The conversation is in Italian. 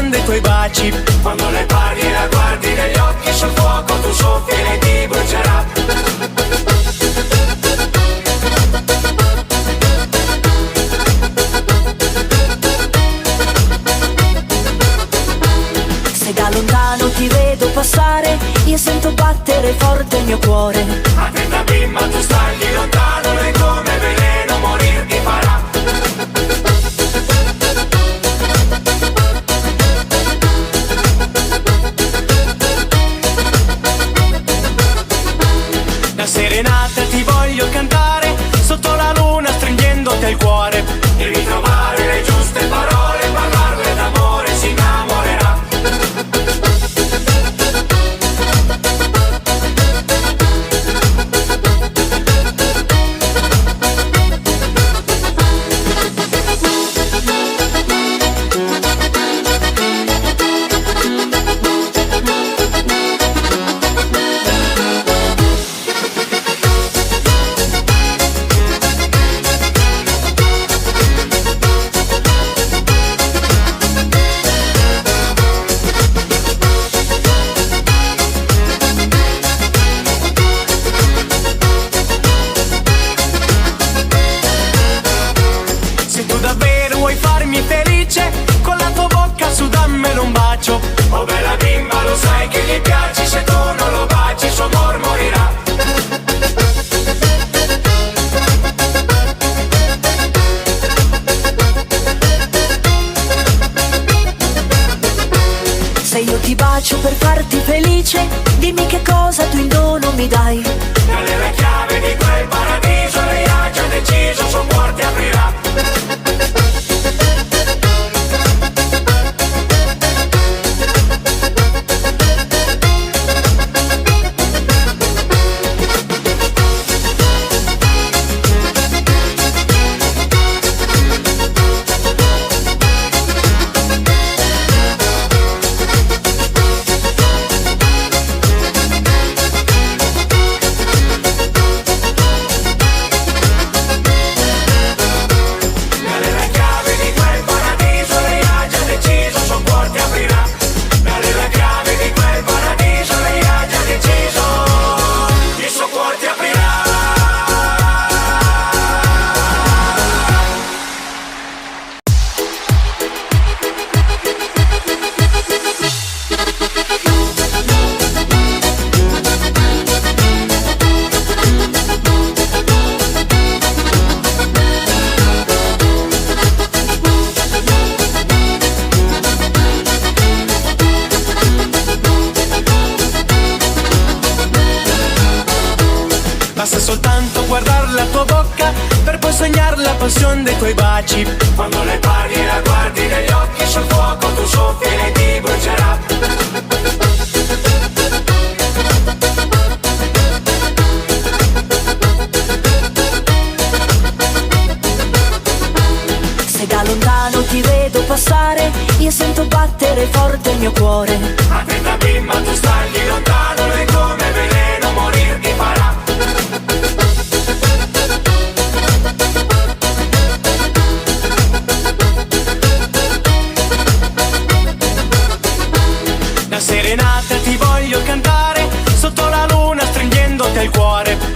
passione dei tuoi baci. Quando le parli e la guardi negli occhi, sul fuoco tu soffi e lei ti brucerà. Se da lontano ti vedo passare, io sento battere forte il mio cuore. Attenta bimba, tu stai lontano, lei come veleno morir ti farà. La serenata ti voglio cantare, sotto la luna stringendoti al cuore. Devi trovare le giuste parole, parlarle d'amore, si innamorerà. Se tu davvero vuoi farmi felice, con la tua bocca su dammelo un bacio. Oh bella bimba, lo sai che gli piaci, se tu non lo baci il suo amor morirà. Se io ti bacio per farti felice, dimmi che cosa tu in dono mi dai. Dalle le chiavi di quel paradiso, lei ha già deciso, il suo cuore ti aprirà. Dalle le chiavi di quel paradiso, lei ha già deciso, il suo cuore ti aprirà. Dalle le chiavi di quel paradiso, lei ha già deciso, il suo cuore ti aprirà. Basta soltanto guardare la tua bocca per poi sognare la passione dei tuoi baci. Quando le parli e la guardi negli occhi, sul fuoco tu soffi e lei ti brucerà. Se da lontano ti vedo passare, io sento battere forte il mio cuore. Attenta bimba, tu stai lontano, lei come veleno morir ti farà. La serenata ti voglio cantare, sotto la luna stringendoti al cuore.